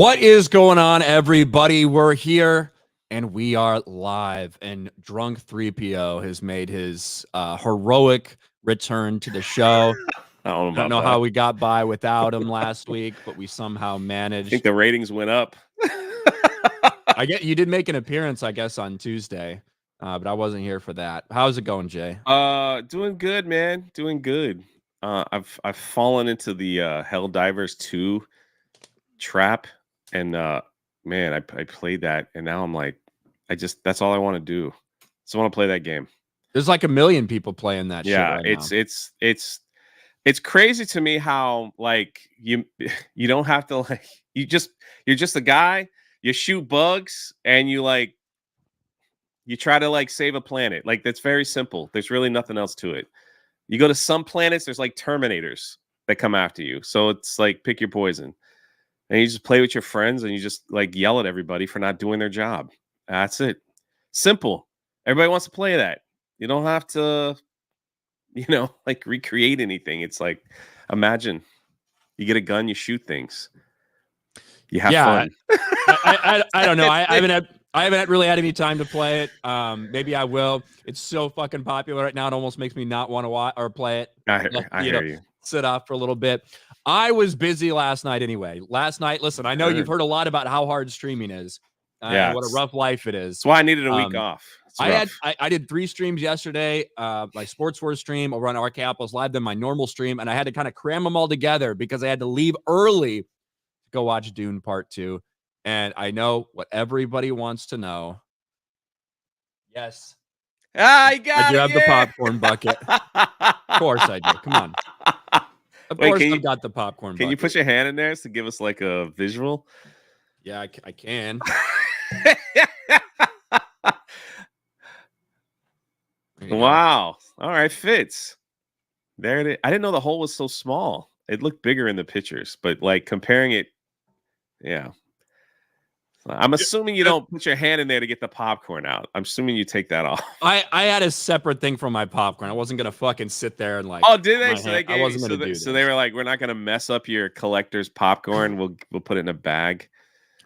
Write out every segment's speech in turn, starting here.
What is going on, everybody? We're here and we are live. And Drunk 3PO has made his heroic return to the show. I don't know how we got by without him last week, but we somehow managed. I think the ratings went up. I get you did make an appearance, I guess, on Tuesday, but I wasn't here for that. How's it going, Jay? Doing good, man. Doing good. I've fallen into the Helldivers 2 trap, and man, I played that, and now I'm like, that's all I want to do. So I want to play that game. There's like a million people playing that shit right now. It's crazy to me how like you don't have to like you're just a guy, you shoot bugs, and you try to like save a planet. Like that's very simple. There's really nothing else to it. You go to some planets, there's like Terminators that come after you. So it's like pick your poison. And you just play with your friends and you just like yell at everybody for not doing their job. That's it. Simple. Everybody wants to play that. You don't have to, like recreate anything. It's like, imagine you get a gun, you shoot things. You have fun. I don't know. I haven't really had any time to play it. Maybe I will. It's so fucking popular right now. It almost makes me not want to watch or play it. I hear you. Sit off for a little bit. I was busy last night anyway. Last night, listen, I know you've heard a lot about how hard streaming is. And what a rough life it is. That's why I needed a week off. I did 3 streams yesterday. My Sports Wars stream over on Arcapolis Live, then my normal stream, and I had to kind of cram them all together because I had to leave early to go watch Dune Part 2. And I know what everybody wants to know. Yes. I do have the popcorn bucket. Of course I do. Come on. Of course I've got the popcorn bucket. Can you put your hand in there to give us like a visual? Yeah, I can. Wow. All right, fits. There it is. I didn't know the hole was so small. It looked bigger in the pictures, but like comparing it, yeah. I'm assuming you don't put your hand in there to get the popcorn out. I'm assuming you take that off. I had a separate thing for my popcorn. I wasn't gonna fucking sit there and like. Oh, did they? So they were like, we're not gonna mess up your collector's popcorn. We'll put it in a bag.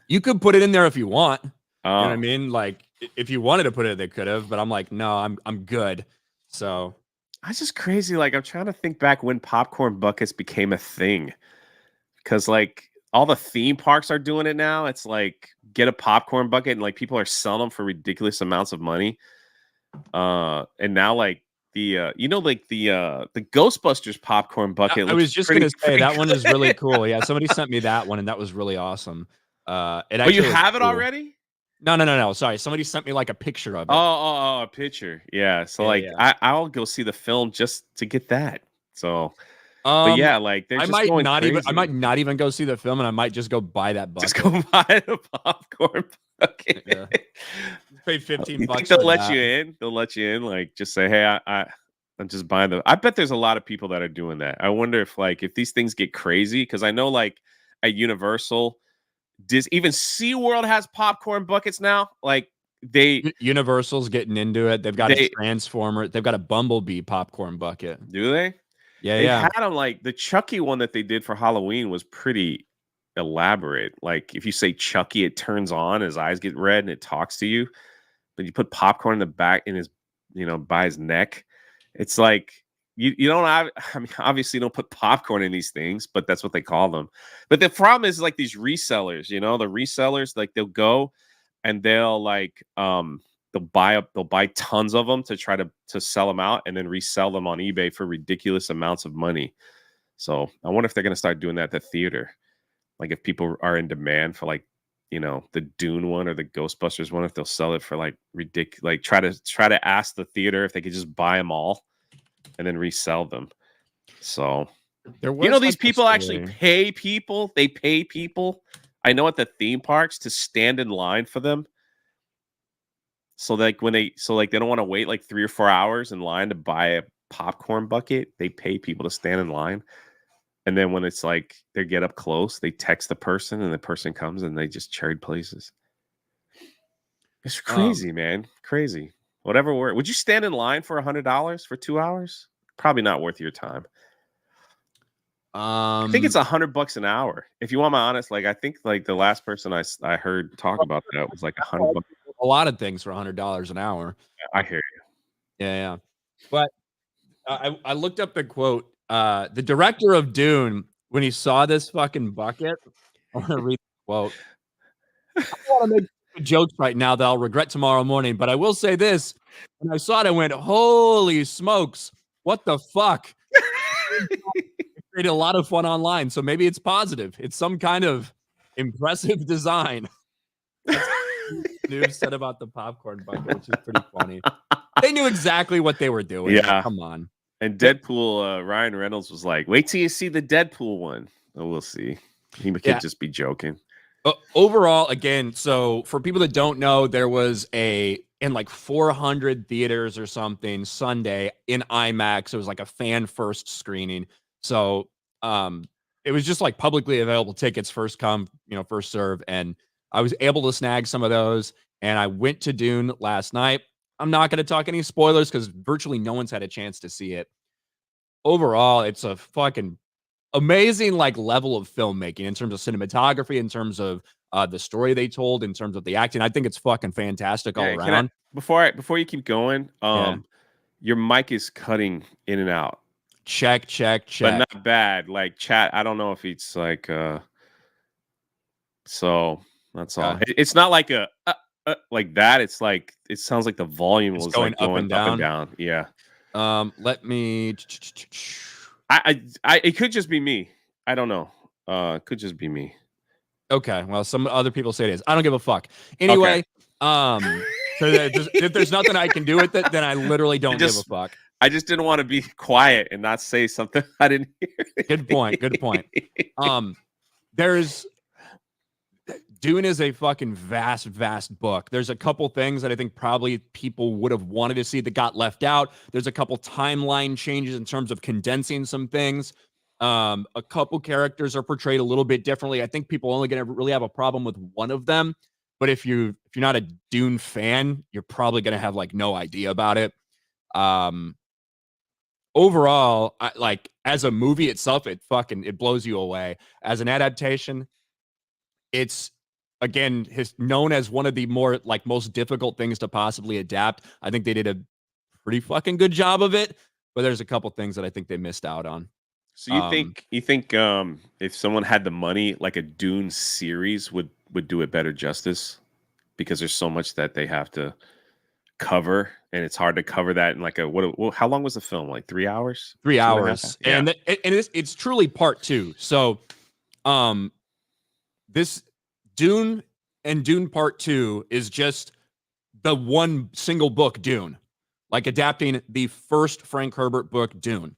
You could put it in there if you want. You know what I mean? Like if you wanted to put it, they could have. But I'm like, no, I'm good. So that's just crazy. Like I'm trying to think back when popcorn buckets became a thing, because like all the theme parks are doing it now. It's like get a popcorn bucket and like people are selling them for ridiculous amounts of money. And now like the Ghostbusters popcorn bucket. I was just gonna say that one is really cool. Yeah, somebody sent me that one and that was really awesome. But you have it already? No. Sorry, somebody sent me like a picture of it. Oh, a picture. Yeah. So I'll go see the film just to get that. So. But yeah, like they're I might not even go see the film, and I might just go buy that bucket. Just go buy the popcorn bucket. Yeah. Pay $15. Think they'll let you in. They'll let you in. Like just say, hey, I'm just buying them. I bet there's a lot of people that are doing that. I wonder if these things get crazy, because I know like at Universal, even SeaWorld has popcorn buckets now. Like Universal's getting into it. They've got a Transformer. They've got a Bumblebee popcorn bucket. Do they? Yeah, they had them like the Chucky one that they did for Halloween was pretty elaborate. Like if you say Chucky, it turns on, his eyes get red, and it talks to you. But you put popcorn in the back in his, by his neck. It's like you don't have. I mean, obviously, you don't put popcorn in these things, but that's what they call them. But the problem is like these resellers. The resellers, like they'll go and they'll like they'll buy tons of them to try to sell them out and then resell them on eBay for ridiculous amounts of money. So I wonder if they're going to start doing that at the theater. Like if people are in demand for like, the Dune one or the Ghostbusters one, if they'll sell it for like ridiculous, like try to ask the theater if they could just buy them all and then resell them. So, these people actually pay people. They pay people. I know at the theme parks to stand in line for them. So like they don't want to wait like 3 or 4 hours in line to buy a popcorn bucket. They pay people to stand in line. And then when it's like they get up close, they text the person and the person comes and they just trade places. It's crazy, man. Crazy. Whatever word. Would you stand in line for $100 for 2 hours? Probably not worth your time. I think it's $100 an hour. If you want my honest, like I think like the last person I heard talk about that was like $100. A lot of things for $100 an hour. I hear you. Yeah. But I looked up the quote. The director of Dune, when he saw this fucking bucket, I want to read the quote. I don't want to make jokes right now that I'll regret tomorrow morning, but I will say this. When I saw it, I went, holy smokes, what the fuck? It created a lot of fun online, so maybe it's positive. It's some kind of impressive design. News said about the popcorn bucket, which is pretty funny. They knew exactly what they were doing. Yeah. Come on. And Deadpool, Ryan Reynolds was like, wait till you see the Deadpool one. Oh, we'll see. He could just be joking. Overall, again, so for people that don't know, there was in like 400 theaters or something Sunday in IMAX. It was like a fan first screening. So it was just like publicly available tickets, first come, first serve. And I was able to snag some of those. And I went to Dune last night. I'm not going to talk any spoilers because virtually no one's had a chance to see it. Overall, it's a fucking amazing like level of filmmaking in terms of cinematography, in terms of the story they told, in terms of the acting. I think it's fucking fantastic all around. Before you keep going, your mic is cutting in and out. Check. But not bad. Like chat, I don't know if it's like so that's all. It's not like a like that. It's like it sounds like the volume was going like going up and down. Yeah. Let me. It could just be me. I don't know. It could just be me. Okay. Well, some other people say it is. I don't give a fuck. Anyway, so if there's nothing I can do with it, then I literally don't give a fuck. I just didn't want to be quiet and not say something I didn't hear. Good point. Dune is a fucking vast book. There's a couple things that I think probably people would have wanted to see that got left out. There's a couple timeline changes in terms of condensing some things. A couple characters are portrayed a little bit differently. I think people are only going to really have a problem with one of them. But if you're not a Dune fan, you're probably going to have like no idea about it. Overall, like as a movie itself, it blows you away. As an adaptation, it's again known as one of the more like most difficult things to possibly adapt. I think they did a pretty fucking good job of it, but there's a couple things that I think they missed out on. So you think if someone had the money, like a Dune series would do it better justice, because there's so much that they have to cover, and it's hard to cover that in like how long was the film? Like 3 hours? 3 hours. Yeah. And it's truly part two. So this Dune and Dune Part 2 is just the one single book Dune, like adapting the first Frank Herbert book Dune.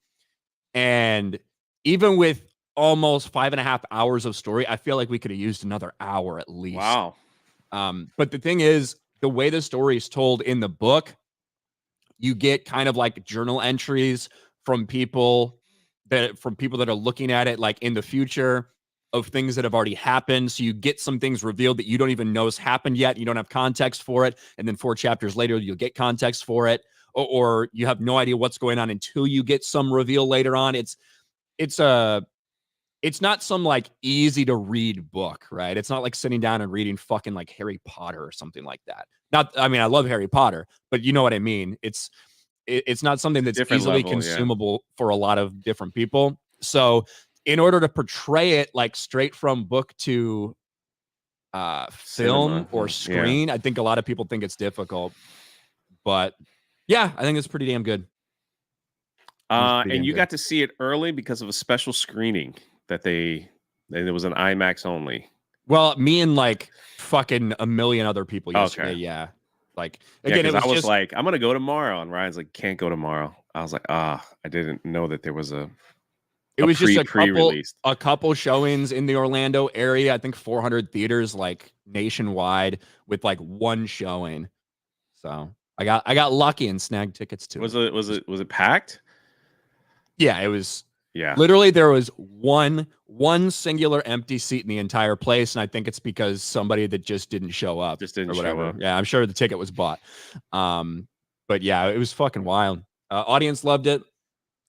And even with almost 5.5 hours of story, I feel like we could have used another hour at least. Wow. But the thing is, the way the story is told in the book, you get kind of like journal entries from people that are looking at it like in the future of things that have already happened. So you get some things revealed that you don't even know has happened yet. You don't have context for it. And then 4 chapters later, you'll get context for it. Or you have no idea what's going on until you get some reveal later on. It's not some like easy to read book, right? It's not like sitting down and reading fucking like Harry Potter or something like that. I mean, I love Harry Potter, but you know what I mean? It's not something that's easily consumable for a lot of different people. So in order to portray it like straight from book to film or screen, I think a lot of people think it's difficult. But yeah, I think it's pretty damn good. And you got to see it early because of a special screening that there was an IMAX only. Well, me and like fucking a million other people yesterday. Okay. Yeah. Like again, I was like, I'm gonna go tomorrow, and Ryan's like, can't go tomorrow. I was like, I didn't know that there was it was just a couple showings in the Orlando area. I think 400 theaters like nationwide with like one showing. So I got lucky and snagged tickets to it. Was it packed? Yeah, it was. Yeah. Literally, there was one singular empty seat in the entire place, and I think it's because somebody that just didn't show up. Yeah, I'm sure the ticket was bought. But yeah, it was fucking wild. Audience loved it.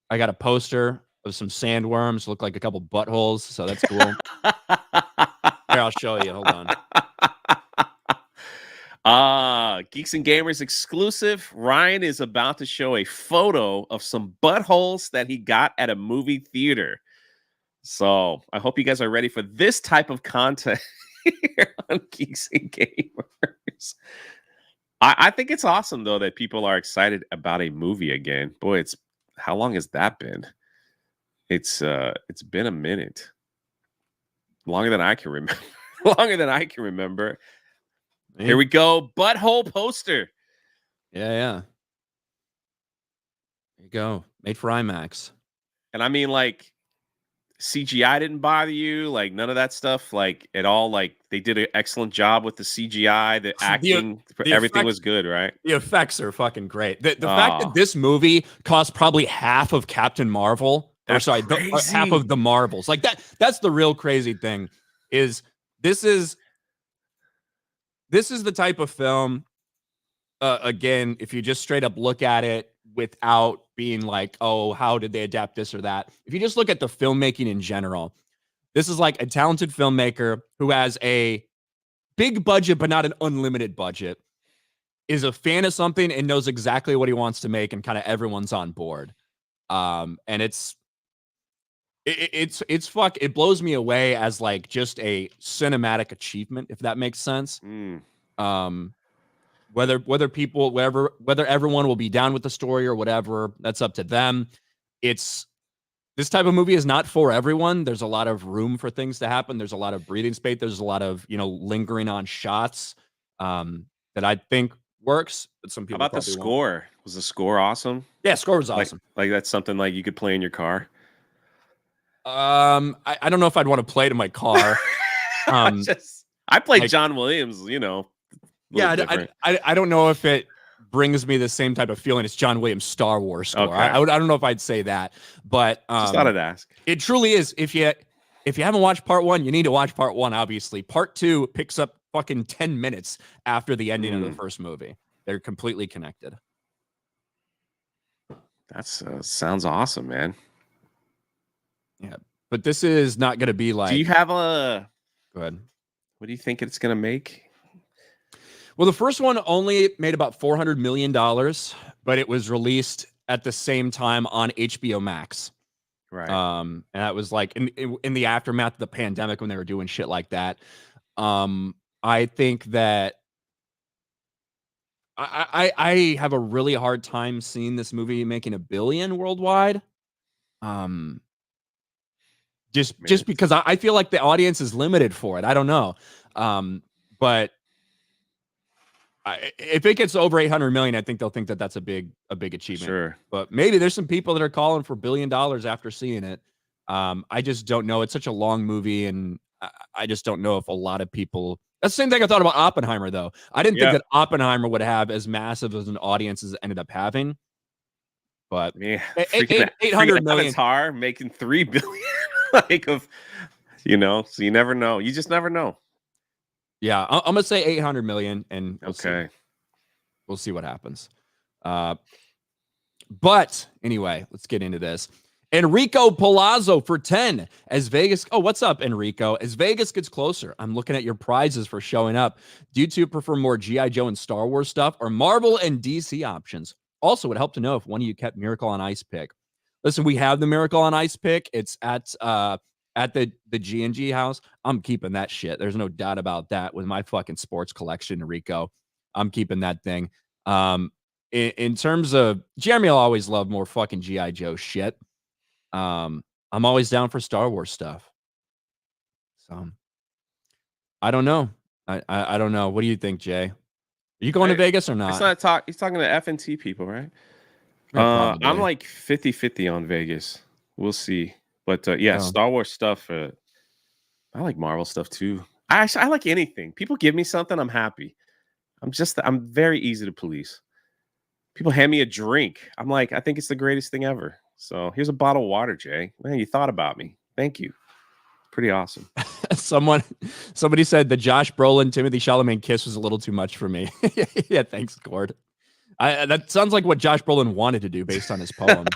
I got a poster of some sandworms, look like a couple buttholes, so that's cool. Here, I'll show you. Hold on. Geeks and Gamers exclusive. Ryan is about to show a photo of some buttholes that he got at a movie theater. So I hope you guys are ready for this type of content here on Geeks and Gamers. I think it's awesome though that people are excited about a movie again. Boy, how long has that been? It's been a minute. Longer than I can remember. Longer than I can remember. Here we go. Butthole poster. Yeah. There you go. Made for IMAX. And I mean, like, CGI didn't bother you, like none of that stuff, like at all. Like they did an excellent job with the CGI, the acting, everything was good, right? The effects are fucking great. The fact that this movie cost probably half of Captain Marvel, half of the Marvels, like that's the real crazy thing. Is this is the type of film, again, if you just straight up look at it without being like, oh, how did they adapt this or that? If you just look at the filmmaking in general, this is like a talented filmmaker who has a big budget, but not an unlimited budget, is a fan of something and knows exactly what he wants to make, and kind of everyone's on board. And it blows me away as like just a cinematic achievement, if that makes sense. Whether everyone will be down with the story or whatever, that's up to them. This type of movie is not for everyone. There's a lot of room for things to happen. There's a lot of breathing space. There's a lot of, lingering on shots that I think works. But some people. How about the score? Won't. Was the score awesome? Yeah, score was awesome. Like that's something like you could play in your car. I don't know if I'd want to play it in my car. I played John Williams, Yeah, I don't know if it brings me the same type of feeling as John Williams' Star Wars score. Okay. I don't know if I'd say that, but just thought I'd ask. It truly is. If you haven't watched part 1, you need to watch part 1. Obviously, part 2 picks up fucking 10 minutes after the ending of the first movie. They're completely connected. That's sounds awesome, man. Yeah, but this is not going to be like. Do you have a? Go ahead. What do you think it's going to make? Well, the first one only made about $400 million, but it was released at the same time on HBO Max. Right. And that was like in the aftermath of the pandemic when they were doing shit like that. I think that I have a really hard time seeing this movie making $1 billion worldwide. Just because I feel like the audience is limited for it. I don't know. But if it gets over 800 million, I think they'll think that that's a big achievement. Sure. But maybe there's some people that are calling for $1 billion after seeing it. I just don't know. It's such a long movie, and I just don't know if a lot of people. That's the same thing I thought about Oppenheimer, though. I didn't think that Oppenheimer would have as massive as an audience as it ended up having. But 800 million. Avatar making $3 billion, so you never know. You just never know. Yeah, I'm gonna say 800 million, and we'll see what happens. But anyway, let's get into this. Enrico Palazzo for 10 as Vegas. Oh, what's up, Enrico? As Vegas gets closer, I'm looking at your prizes for showing up. Do you two prefer more G.I. Joe and Star Wars stuff, or Marvel and DC options? Also, would help to know if one of you kept Miracle on Ice pick. Listen, we have the Miracle on Ice pick. It's at the G&G house. I'm keeping that shit. There's no doubt about that. With my fucking sports collection, Enrico, I'm keeping that thing. In terms of Jeremy, will always love more fucking G.I. Joe shit. I'm always down for Star Wars stuff. So I don't know. I don't know. What do you think, Jay? Are you going to Vegas or not? It's not talk. He's talking to F&T people, right? I'm like 50-50 on Vegas. We'll see. But Star Wars stuff. I like Marvel stuff too. I like anything. People give me something, I'm happy. I'm very easy to police. People hand me a drink. I'm like, I think it's the greatest thing ever. So here's a bottle of water, Jay. Man, you thought about me. Thank you. Pretty awesome. Somebody said the Josh Brolin, Timothy Chalamet kiss was a little too much for me. Yeah, thanks, Gord. That sounds like what Josh Brolin wanted to do based on his poem.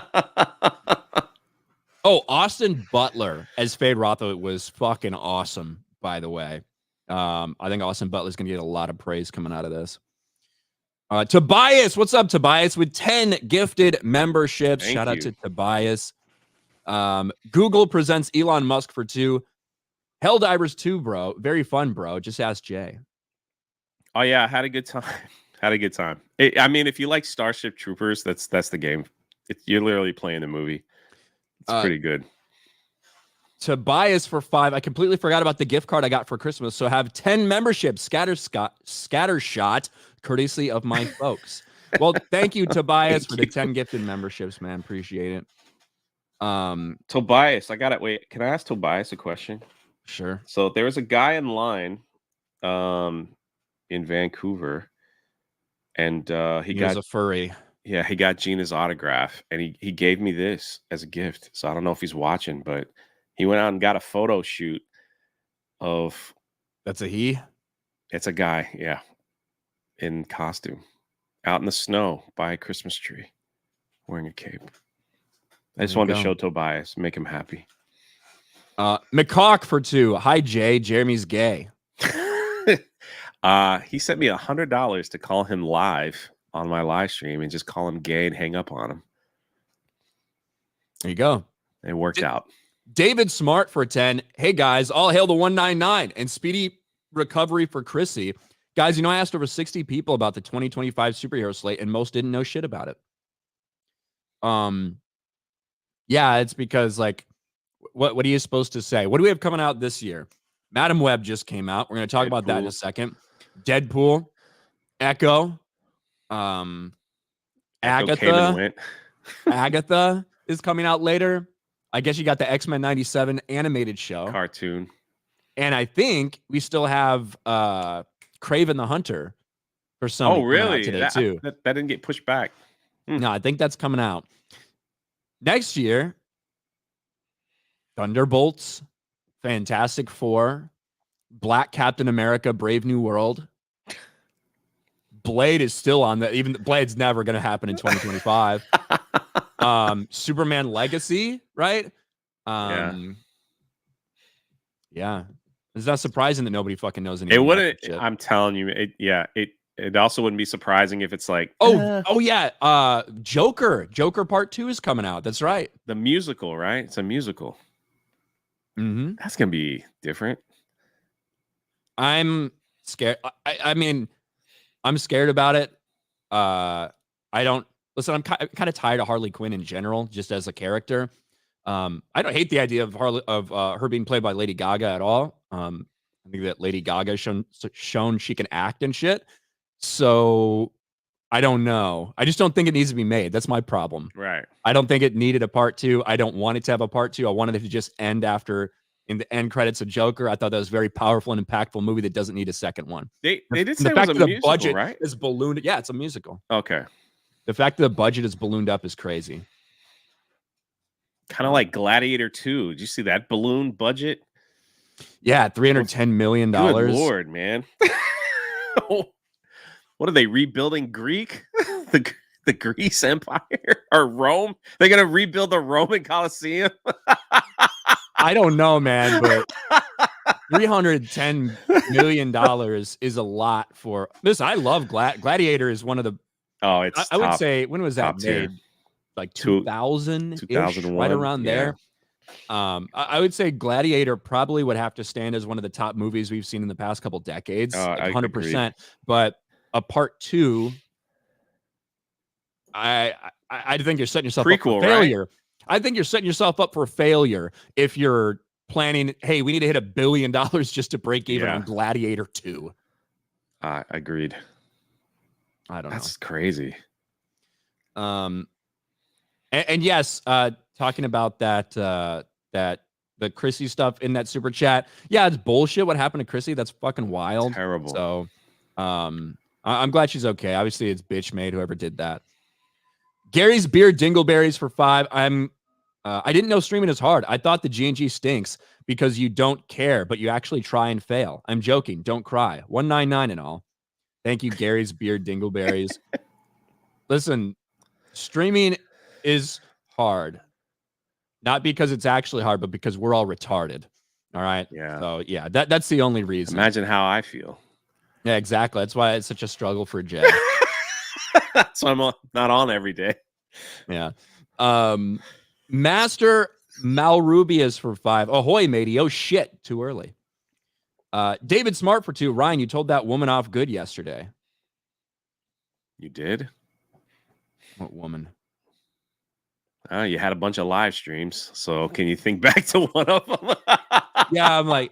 Oh, Austin Butler as Fade Rotho was fucking awesome, by the way. I think Austin Butler's going to get a lot of praise coming out of this. Tobias, what's up, Tobias? With 10 gifted memberships. Thank Shout out you. to Tobias. Google presents Elon Musk for 2. Helldivers 2, bro. Very fun, bro. Just ask Jay. Oh yeah, I had a good time. Had a good time. I mean, if you like Starship Troopers, that's the game. You're literally playing a movie. It's pretty good. Tobias for 5. I completely forgot about the gift card I got for Christmas. So have 10 memberships. Scattershot, courtesy of my folks. Well, thank you, Tobias, for the 10 gifted memberships, man. Appreciate it. Tobias, I got it. Wait, can I ask Tobias a question? Sure. So there was a guy in line in Vancouver, and he got was a furry. Yeah, he got Gina's autograph, and he gave me this as a gift. So I don't know if he's watching, but he went out and got a photo shoot of. That's a he? It's a guy, yeah, in costume, out in the snow by a Christmas tree, wearing a cape. I just wanted to show Tobias, make him happy. McCawk for 2. Hi, Jay. Jeremy's gay. He sent me $100 to call him live on my live stream and just call him gay and hang up on him. There you go. It worked out. David Smart for 10. Hey, guys, all hail the 199 and speedy recovery for Chrissy. Guys, I asked over 60 people about the 2025 superhero slate, and most didn't know shit about it. Yeah, it's because, like, what are you supposed to say? What do we have coming out this year? Madam Web just came out. We're going to talk about that in a second. Deadpool, Echo, Agatha. Agatha is coming out later. I guess you got the X-Men 97 animated show. Cartoon. And I think we still have Kraven the Hunter for some. Oh, really? Today, too. That didn't get pushed back. No, I think that's coming out. Next year, Thunderbolts, Fantastic Four, Black Captain America, Brave New World. Blade is still on that. Even Blade's never going to happen in 2025. Superman Legacy, right? Yeah. It's not surprising that nobody fucking knows anything. It wouldn't. I'm telling you. It also wouldn't be surprising if it's like, Joker Part 2 is coming out. That's right. The musical, right? It's a musical. Mm-hmm. That's gonna be different. I'm scared. I mean, I'm scared about it. I don't listen. I'm kind of tired of Harley Quinn in general, just as a character. I don't hate the idea of her being played by Lady Gaga at all. I think that Lady Gaga shown she can act and shit. So I don't know. I just don't think it needs to be made. That's my problem. Right. I don't think it needed a part 2. I don't want it to have a part 2. I wanted it to just end in the end credits of Joker. I thought that was a very powerful and impactful movie that doesn't need a second one. They did say it was a musical, budget right? is ballooned. Yeah, it's a musical. Okay. The fact that the budget is ballooned up is crazy. Kind of like Gladiator 2. Did you see that balloon budget? Yeah, $310 million. Good Lord, man. What are they rebuilding? Greek? the Greece Empire or Rome? They're gonna rebuild the Roman Colosseum? I don't know, man, but $310 million is a lot for this. I love Gladiator is one of the. Oh, it's. I would say, when was that made? Tier. Like 2000, right around there. I would say Gladiator probably would have to stand as one of the top movies we've seen in the past couple decades, 100%. But a part 2, I think you're setting yourself up for failure. Right? I think you're setting yourself up for failure if you're planning, hey, we need to hit $1 billion just to break even on Gladiator 2. Agreed. I don't know. That's crazy. And yes, talking about that the Chrissy stuff in that super chat. Yeah, it's bullshit what happened to Chrissy. That's fucking wild. Terrible. So I'm glad she's okay. Obviously, it's bitch made, whoever did that. Gary's Beer Dingleberries for 5. I didn't know streaming is hard. I thought the G&G stinks because you don't care, but you actually try and fail. I'm joking. Don't cry. 199 and all. Thank you, Gary's Beer Dingleberries. Listen, streaming is hard. Not because it's actually hard, but because we're all retarded. All right. Yeah. So yeah, that's the only reason. Imagine how I feel. Yeah, exactly. That's why it's such a struggle for Jay. So I'm not on every day. Yeah. Master Malrubius for 5. Ahoy, matey. Oh shit. Too early. David Smart for 2. Ryan, you told that woman off good yesterday. You did? What woman? You had a bunch of live streams. So can you think back to one of them? Yeah, I'm like,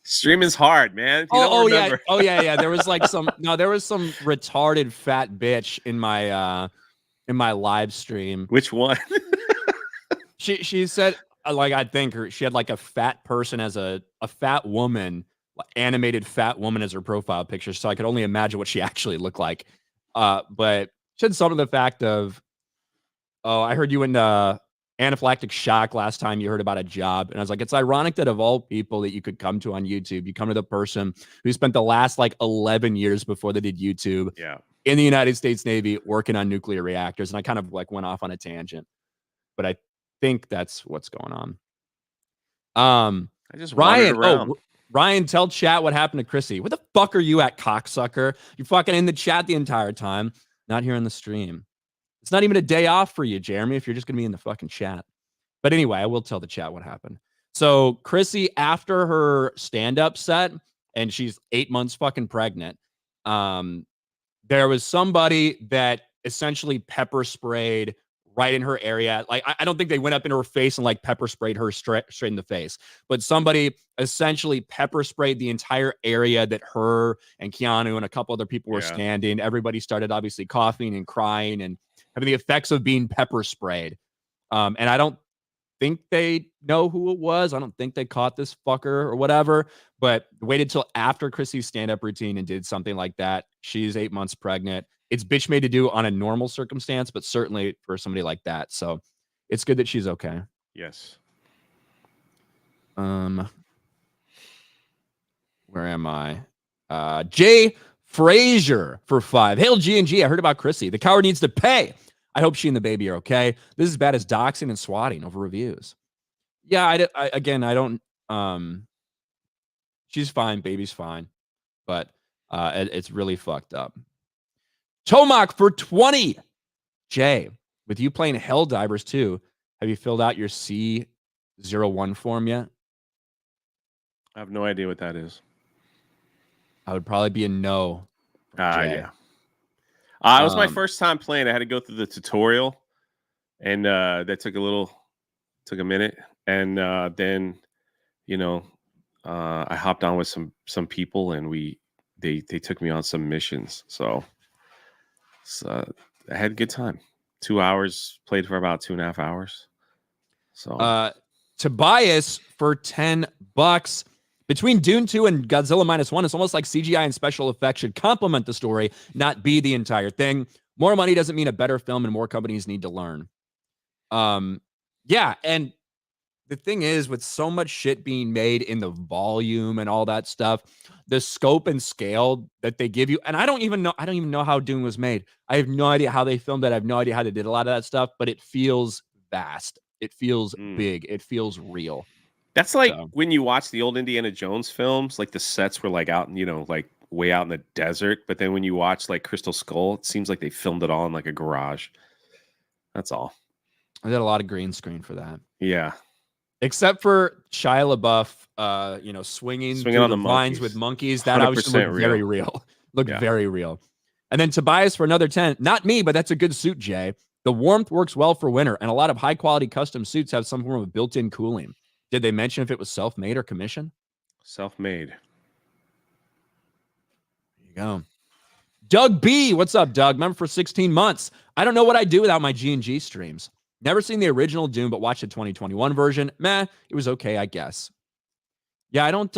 streaming's hard, man. If you oh don't remember. yeah, yeah. There was like some retarded fat bitch in my live stream. Which one? She said, like, I think she had like a fat person as a fat woman, animated fat woman as her profile picture. So I could only imagine what she actually looked like. But she had some of the fact of, oh, I heard you in anaphylactic shock last time you heard about a job. And I was like, it's ironic that of all people that you could come to on YouTube, you come to the person who spent the last like 11 years before they did YouTube in the United States Navy working on nuclear reactors. And I kind of like went off on a tangent, but I think that's what's going on. I just Ryan, Ryan, tell chat what happened to Chrissy. What the fuck are you at, cocksucker? You're fucking in the chat the entire time, not here on the stream. It's not even a day off for you, Jeremy, if you're just going to be in the fucking chat. But anyway, I will tell the chat what happened. So Chrissy, after her stand-up set, and she's 8 months fucking pregnant, there was somebody that essentially pepper sprayed right in her area. Like, I don't think they went up into her face and like pepper sprayed her straight in the face, but somebody essentially pepper sprayed the entire area that her and Keanu and a couple other people were standing. Everybody started obviously coughing and crying and having the effects of being pepper sprayed. And I don't think they know who it was. I don't think they caught this fucker or whatever, but waited till after Chrissy's stand-up routine and did something like that. She's 8 months pregnant. It's bitch made to do on a normal circumstance, but certainly for somebody like that. So it's good that she's okay. Yes. Where am I? Jay Frazier for 5. Hail G&G. I heard about Chrissy. The coward needs to pay. I hope she and the baby are okay. This is as bad as doxing and swatting over reviews. Yeah, I don't. She's fine. Baby's fine. But it's really fucked up. Tomac for 20. Jay, with you playing Helldivers too, have you filled out your C01 form yet? I have no idea what that is. I would probably be a no. Yeah. It was my first time playing. I had to go through the tutorial, and that took a minute. And then, I hopped on with some people, and they took me on some missions. So I had a good time. 2 hours, played for about 2.5 hours. So Tobias for $10. Between Dune 2 and Godzilla -1, it's almost like CGI and special effects should complement the story, not be the entire thing. More money doesn't mean a better film, and more companies need to learn. Yeah, and the thing is, with so much shit being made in the volume and all that stuff, the scope and scale that they give you, and I don't even know how Dune was made. I have no idea how they filmed it. I have no idea how they did a lot of that stuff, but it feels vast. It feels big. It feels real. That's like when you watch the old Indiana Jones films, like the sets were like out, like way out in the desert. But then when you watch like Crystal Skull, it seems like they filmed it all in like a garage. That's all. I did a lot of green screen for that. Yeah. Except for Shia LaBeouf, swinging through on the vines with monkeys. That obviously looked very real. Very real. And then Tobias for another 10. Not me, but that's a good suit, Jay. The warmth works well for winter, and a lot of high-quality custom suits have some form of built-in cooling. Did they mention if it was self-made or commission? Self-made. There you go. Doug B. What's up, Doug? Member for 16 months. I don't know what I'd do without my G&G streams. Never seen the original Dune, but watched the 2021 version. Meh, it was okay, I guess. Yeah, I don't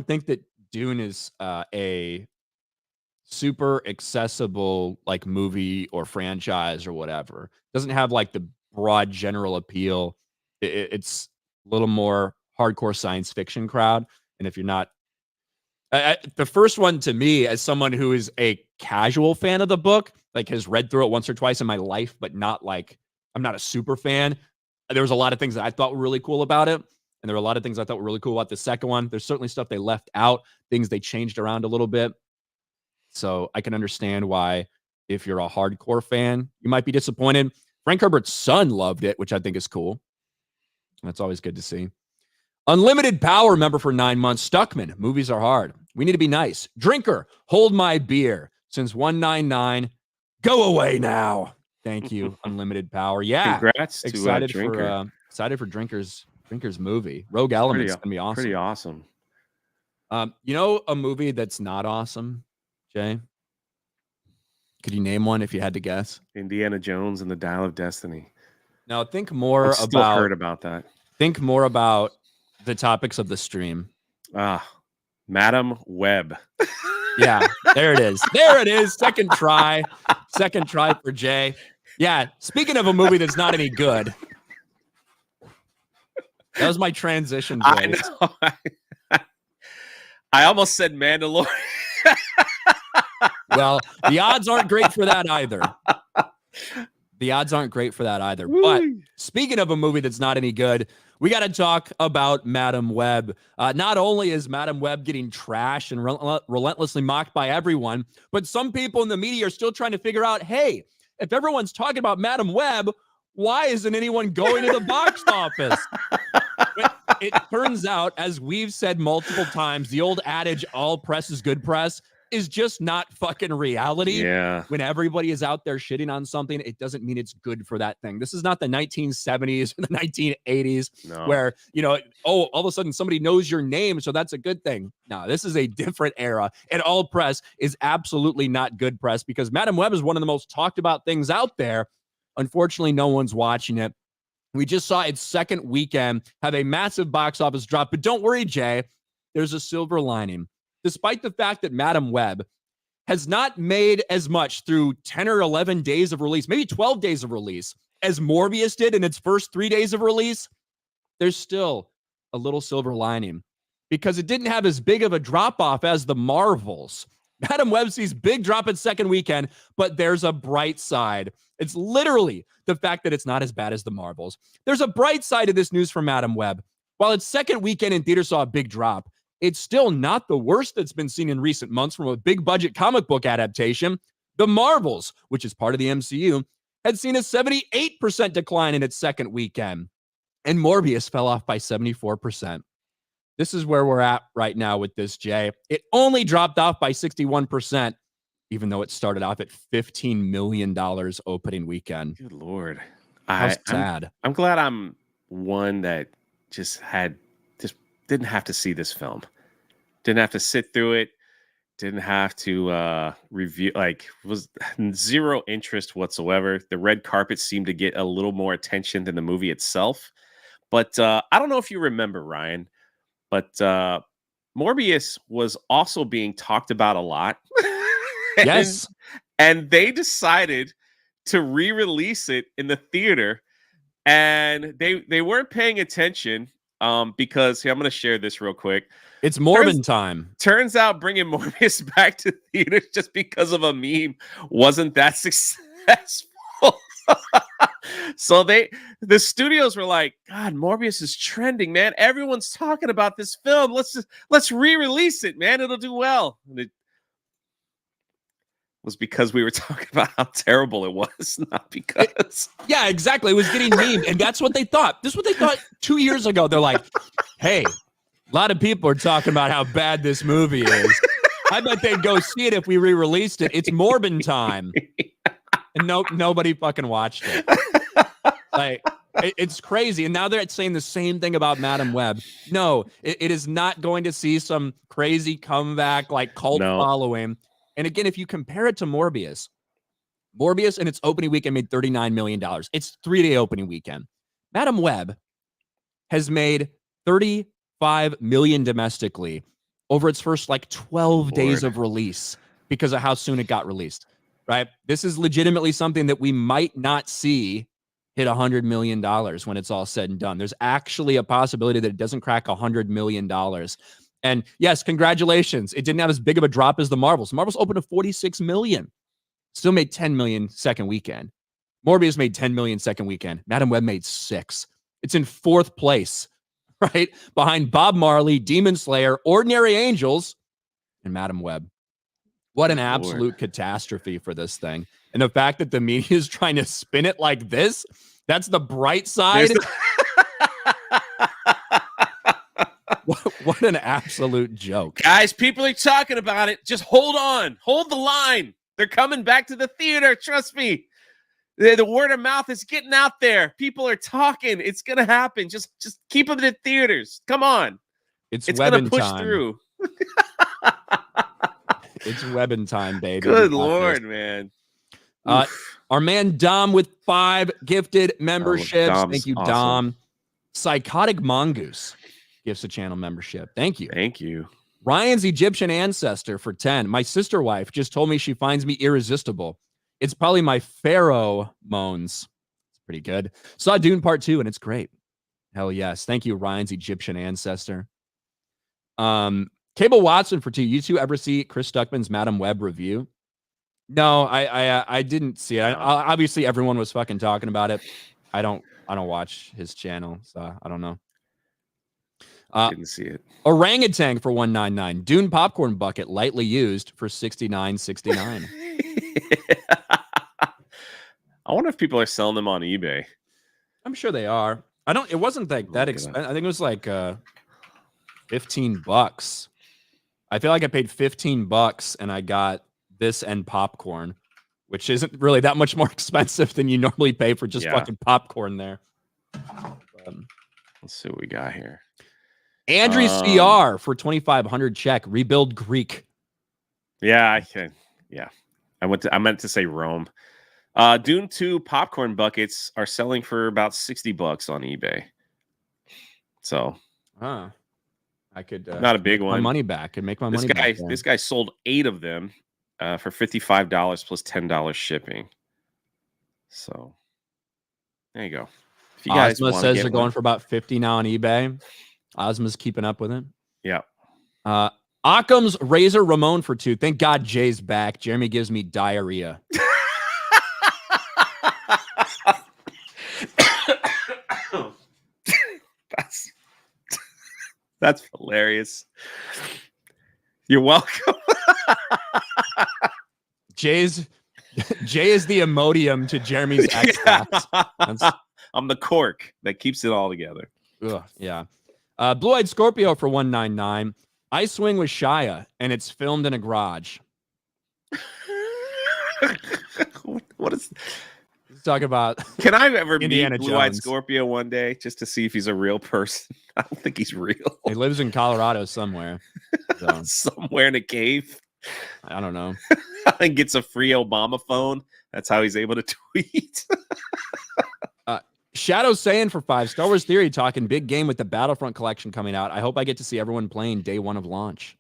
think that Dune is a super accessible like movie or franchise or whatever. Doesn't have like the broad general appeal. It's a little more hardcore science fiction crowd. And if you're not, the first one to me, as someone who is a casual fan of the book, like has read through it once or twice in my life, but not like, I'm not a super fan. There was a lot of things that I thought were really cool about it. And there were a lot of things I thought were really cool about the second one. There's certainly stuff they left out, things they changed around a little bit. So I can understand why, if you're a hardcore fan, you might be disappointed. Frank Herbert's son loved it, which I think is cool. That's always good to see. Unlimited Power member for 9 months. Stuckman, movies are hard. We need to be nice. Drinker, hold my beer. Since 199, go away now. Thank you, Unlimited Power. Yeah, congrats excited to Drinker. Excited for Drinker's movie. Rogue Element's gonna be awesome. Pretty awesome. You know a movie that's not awesome, Jay? Could you name one if you had to guess? Indiana Jones and the Dial of Destiny. Now think more I've still heard about that. Think more about the topics of the stream. Madam Web. Yeah, there it is. There it is. Second try for Jay. Yeah, speaking of a movie that's not any good. That was my transition, Jay. I know. I almost said Mandalorian. Well, the odds aren't great for that either. But speaking of a movie that's not any good, we got to talk about Madam Web. Not only is Madam Web getting trashed and relentlessly mocked by everyone, but some people in the media are still trying to figure out, hey, if everyone's talking about Madam Web, why isn't anyone going to the box office? It turns out, as we've said multiple times, the old adage, all press is good press, is just not fucking reality. Yeah. When everybody is out there shitting on something, it doesn't mean it's good for that thing. This is not the 1970s or the 1980s where, all of a sudden somebody knows your name, so that's a good thing. No, this is a different era, and all press is absolutely not good press, because Madam Web is one of the most talked about things out there. Unfortunately, no one's watching it. We just saw its second weekend have a massive box office drop, but don't worry, Jay, there's a silver lining. Despite the fact that Madam Web has not made as much through 10 or 11 days of release, maybe 12 days of release, as Morbius did in its first 3 days of release, there's still a little silver lining, because it didn't have as big of a drop-off as the Marvels. Madam Web sees big drop its second weekend, but there's a bright side. It's literally the fact that it's not as bad as the Marvels. There's a bright side to this news from Madam Web. While its second weekend in theaters saw a big drop, it's still not the worst that's been seen in recent months from a big budget comic book adaptation. The Marvels, which is part of the MCU, had seen a 78% decline in its second weekend, and Morbius fell off by 74%. This is where we're at right now with this, Jay. It only dropped off by 61%, even though it started off at $15 million opening weekend. Good Lord. How sad. I'm glad I'm one that just didn't have to see this film. Didn't have to sit through it. Didn't have to review, was zero interest whatsoever. The red carpet seemed to get a little more attention than the movie itself. But I don't know if you remember, Ryan, but Morbius was also being talked about a lot. Yes. And they decided to re-release it in the theater, and they weren't paying attention because here, I'm going to share this real quick. It's Morbin time. Turns out bringing Morbius back to theaters just because of a meme wasn't that successful. So the studios were like, God, Morbius is trending, man. Everyone's talking about this film. Let's re-release it, man. It'll do well. And it was because we were talking about how terrible it was, not because. Yeah, exactly. It was getting memed, and that's what they thought. This is what they thought 2 years ago. They're like, hey, a lot of people are talking about how bad this movie is. I bet they'd go see it if we re-released it. It's Morbin time. And nobody fucking watched it. It's crazy. And now they're saying the same thing about Madam Web. No, it is not going to see some crazy comeback cult following. And again, if you compare it to Morbius in its opening weekend made $39 million. It's 3-day opening weekend. Madam Web has made $35 million domestically over its first 12 days of release because of how soon it got released, right? This is legitimately something that we might not see hit $100 million when it's all said and done. There's actually a possibility that it doesn't crack $100 million. And yes, congratulations. It didn't have as big of a drop as the Marvels. Marvels opened to 46 million. Still made 10 million second weekend. Morbius made 10 million second weekend. Madam Web made 6. It's in 4th place, right? Behind Bob Marley, Demon Slayer, Ordinary Angels, and Madam Web. What an absolute catastrophe for this thing. And the fact that the media is trying to spin it like this, that's the bright side. What an absolute joke. Guys, people are talking about it. Just hold on. Hold the line. They're coming back to the theater. Trust me. The word of mouth is getting out there. People are talking. It's going to happen. Just keep them in the theaters. Come on. It's going to push through. It's webbing time, baby. Good Lord, man. Our man Dom with 5 gifted memberships. Thank you, awesome. Dom. Psychotic Mongoose gifts a channel membership. Thank you. Thank you. Ryan's Egyptian ancestor for 10. My sister wife just told me she finds me irresistible. It's probably my pharaoh moans. It's pretty good. Saw Dune Part 2 and it's great. Hell yes. Thank you, Ryan's Egyptian ancestor. Cable Watson for 2. You two ever see Chris Stuckman's Madam Web review? No, I didn't see it. Obviously, everyone was fucking talking about it. I don't watch his channel, so I don't know. Didn't see it. Orangutan for 199. Dune popcorn bucket lightly used for 69.69. I wonder if people are selling them on eBay. I'm sure they are. It wasn't like that expensive. I think it was like $15. I feel like I paid $15 and I got this and popcorn, which isn't really that much more expensive than you normally pay for just fucking popcorn there. Let's see what we got here. Andrew CR for 2,500 check. Rebuild Greek. Yeah, I can. Yeah, I meant to say Rome. Dune 2 popcorn buckets are selling for about $60 on eBay. So, I could not a big one. My money back and make my money back. This guy sold 8 of them for $55 plus $10 shipping. So, there you go. If you guys Ozma says they're going for about 50 now on eBay. Ozma's keeping up with it. Yeah. Occam's Razor Ramon for 2. Thank God Jay's back. Jeremy gives me diarrhea. That's hilarious. You're welcome. Jay is the Imodium to Jeremy's Xbox. I'm the cork that keeps it all together. Ugh, yeah. Blue-Eyed Scorpio for 199. I swing with Shia, and it's filmed in a garage. What is... Talk about can I ever Indiana meet Blue-Eyed Jones. Scorpio one day just to see if he's a real person? I don't think he's real. He lives in Colorado somewhere. So. Somewhere in a cave. I don't know. And gets a free Obama phone. That's how he's able to tweet. Shadow Saiyan for 5. Star Wars Theory talking big game with the Battlefront collection coming out. I hope I get to see everyone playing day 1 of launch.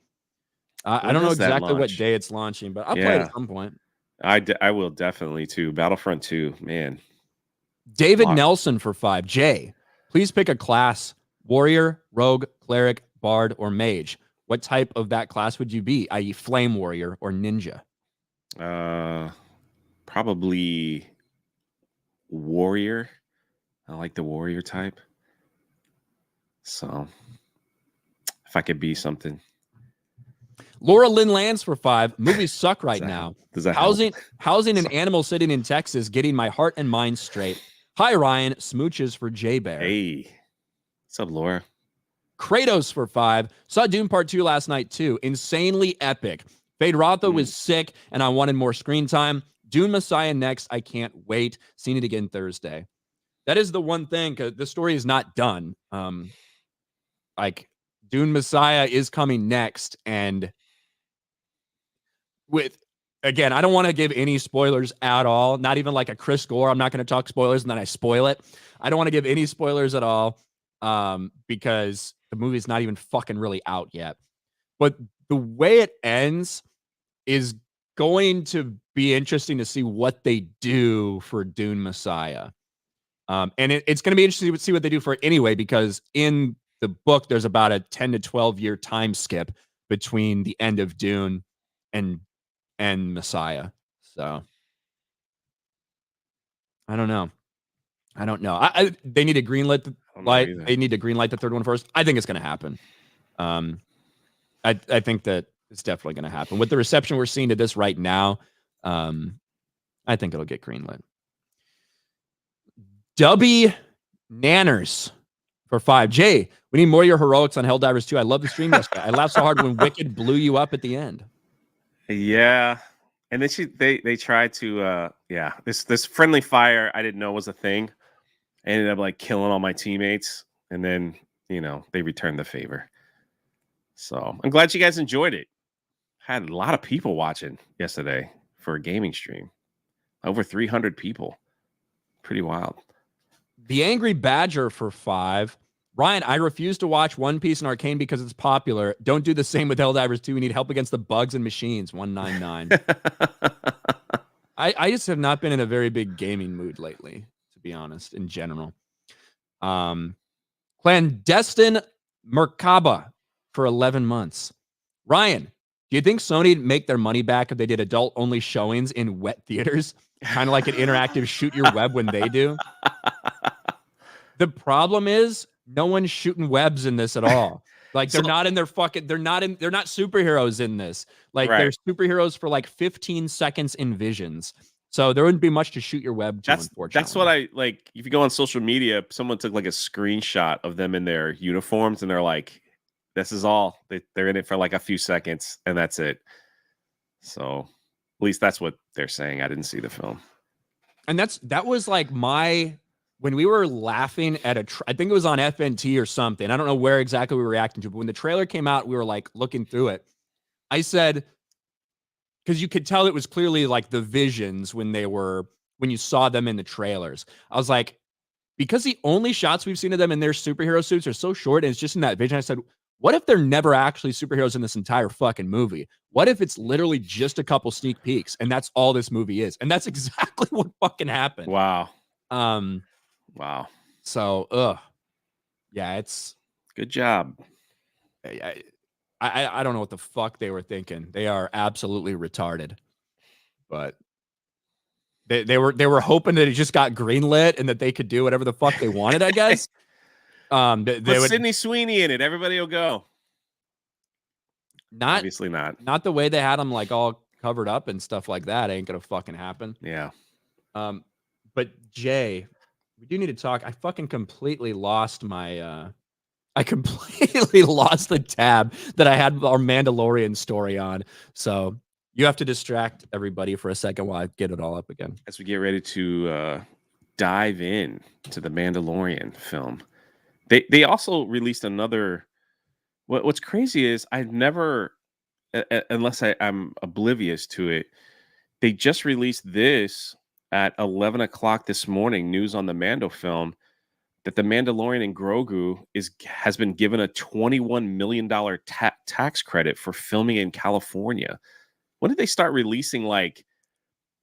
I don't know exactly what day it's launching, but I'll play it at some point. I will definitely too. Battlefront 2, man. David Nelson for 5. Jay, please pick a class: warrior, rogue, cleric, bard, or mage. What type of that class would you be, i.e. flame warrior or ninja? Probably warrior. I like the warrior type. So if I could be something. Laura Lynn Lands for 5. Movies suck right now. Does that housing an animal sitting in Texas, getting my heart and mind straight. Hi, Ryan. Smooches for J Bear. Hey. What's up, Laura? Kratos for 5. Saw Dune Part 2 last night, too. Insanely epic. Fade Rotha was sick, and I wanted more screen time. Dune Messiah next. I can't wait. Seen it again Thursday. That is the one thing, because the story is not done. Like, Dune Messiah is coming next, and again, I don't want to give any spoilers at all. Not even like a Chris Gore. I'm not going to talk spoilers and then I spoil it. I don't want to give any spoilers at all because the movie's not even fucking really out yet. But the way it ends is going to be interesting to see what they do for Dune Messiah. And it's going to be interesting to see what they do for it anyway, because in the book, there's about a 10 to 12 year time skip between the end of Dune and Messiah. So I don't know. They need to greenlight they need to greenlight the third one first. I think it's going to happen. I think that it's definitely going to happen with the reception we're seeing to this right now. I think it'll get greenlit. Dubby Nanners for 5J. We need more of your heroics on Helldivers 2. I love the stream yesterday. I laughed so hard when Wicked blew you up at the end. Yeah. And then they tried to this friendly fire I didn't know was a thing. I ended up like killing all my teammates, and then they returned the favor. So I'm glad you guys enjoyed it. Had a lot of people watching yesterday for a gaming stream. Over 300 people. Pretty wild. The Angry Badger for 5. Ryan, I refuse to watch One Piece and Arcane because it's popular. Don't do the same with Helldivers 2. We need help against the bugs and machines. 199. I just have not been in a very big gaming mood lately, to be honest, in general. Clandestine Merkaba for 11 months. Ryan, do you think Sony'd make their money back if they did adult-only showings in wet theaters? Kind of like an interactive shoot your web when they do? The problem is no one's shooting webs in this at all. Like they're not superheroes in this. Like they're superheroes for like 15 seconds in visions. So there wouldn't be much to shoot your web to, unfortunately. That's what I like. If you go on social media, someone took like a screenshot of them in their uniforms and they're like, this is all. They're in it for like a few seconds and that's it. So at least that's what they're saying. I didn't see the film. And that was like when we were laughing at I think it was on FNT or something. I don't know where exactly we were reacting to, but when the trailer came out, we were like looking through it. I said, because you could tell it was clearly like the visions when you saw them in the trailers. I was like, because the only shots we've seen of them in their superhero suits are so short and it's just in that vision. I said, what if they're never actually superheroes in this entire fucking movie? What if it's literally just a couple sneak peeks and that's all this movie is? And that's exactly what fucking happened. Wow. Wow. So, yeah, it's good job. I don't know what the fuck they were thinking. They are absolutely retarded. But they were hoping that it just got greenlit and that they could do whatever the fuck they wanted, I guess. Put Sydney Sweeney in it. Everybody will go. Obviously not. Not the way they had them like all covered up and stuff like that. Ain't gonna fucking happen. Yeah. But Jay, we do need to talk. I fucking completely lost my I completely lost the tab that I had our Mandalorian story on. So you have to distract everybody for a second while I get it all up again. As we get ready to dive in to the Mandalorian film. They also released another. What's crazy is I've never, unless I'm oblivious to it, they just released this at 11 o'clock this morning. News on the Mando film that the Mandalorian and Grogu has been given a $21 million tax credit for filming in California. When did they start releasing like,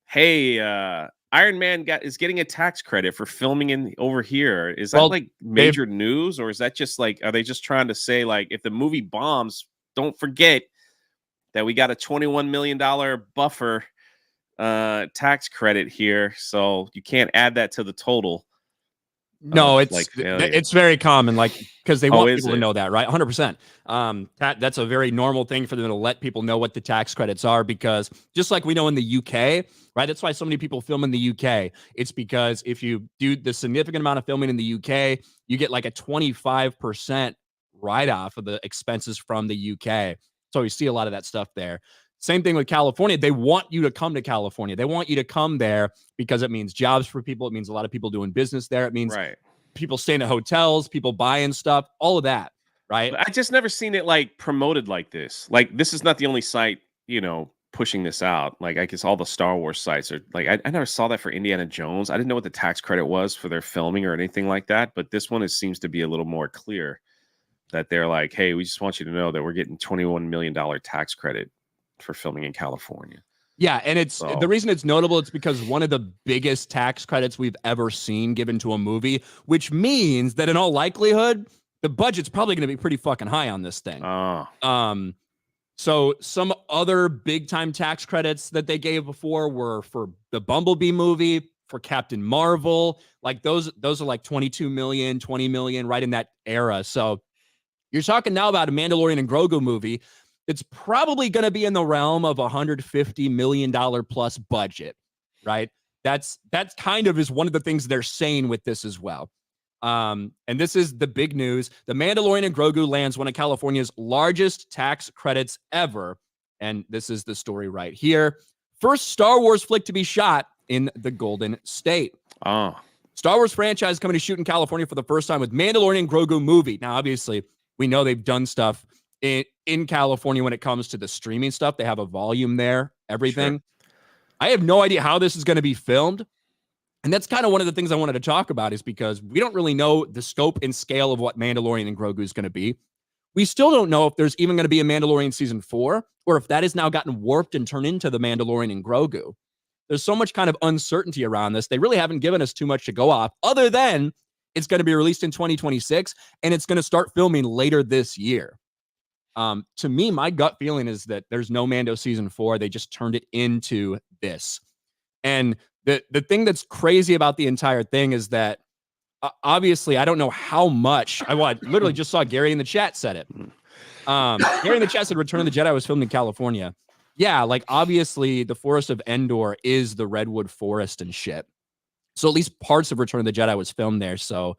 hey, Iron Man is getting a tax credit for filming over here? Is that like major news, or is that just like, are they just trying to say like, if the movie bombs, don't forget that we got a $21 million buffer tax credit here, so you can't add that to the total? No, it's very common, like because they want people to know that, right? 100%. That's a very normal thing for them to let people know what the tax credits are, because just like we know in the UK, right? That's why so many people film in the UK. It's because if you do the significant amount of filming in the UK, you get like a 25% write-off of the expenses from the UK. So you see a lot of that stuff there. Same thing with California. They want you to come to California. They want you to come there because it means jobs for people. It means a lot of people doing business there. It means people staying at hotels, people buying stuff, all of that, right? But I just never seen it like promoted like this. Like this is not the only site, pushing this out. Like I guess all the Star Wars sites are like, I never saw that for Indiana Jones. I didn't know what the tax credit was for their filming or anything like that. But this one seems to be a little more clear that they're like, hey, we just want you to know that we're getting $21 million tax credit for filming in California. Yeah, and the reason it's notable, it's because one of the biggest tax credits we've ever seen given to a movie, which means that in all likelihood, the budget's probably going to be pretty fucking high on this thing. Oh. So some other big time tax credits that they gave before were for the Bumblebee movie, for Captain Marvel. Like those are like 22 million, 20 million, right in that era. So you're talking now about a Mandalorian and Grogu movie. It's probably going to be in the realm of $150 million plus budget, right? That's kind of is one of the things they're saying with this as well. And this is the big news. The Mandalorian and Grogu lands one of California's largest tax credits ever. And this is the story right here. First Star Wars flick to be shot in the Golden State. Oh. Star Wars franchise coming to shoot in California for the first time with Mandalorian and Grogu movie. Now, obviously, we know they've done stuff in California when it comes to the streaming stuff. They have a volume there, everything. Sure. I have no idea how this is going to be filmed. And that's kind of one of the things I wanted to talk about, is because we don't really know the scope and scale of what Mandalorian and Grogu is going to be. We still don't know if there's even going to be a Mandalorian season 4, or if that has now gotten warped and turned into the Mandalorian and Grogu. There's so much kind of uncertainty around this. They really haven't given us too much to go off, other than it's going to be released in 2026 and it's going to start filming later this year. To me, my gut feeling is that there's no Mando season 4. They just turned it into this. And the thing that's crazy about the entire thing is that obviously I don't know how much. I literally just saw Gary in the chat said it. Gary in the chat said Return of the Jedi was filmed in California. Yeah, like obviously the Forest of Endor is the redwood forest and shit. So at least parts of Return of the Jedi was filmed there. So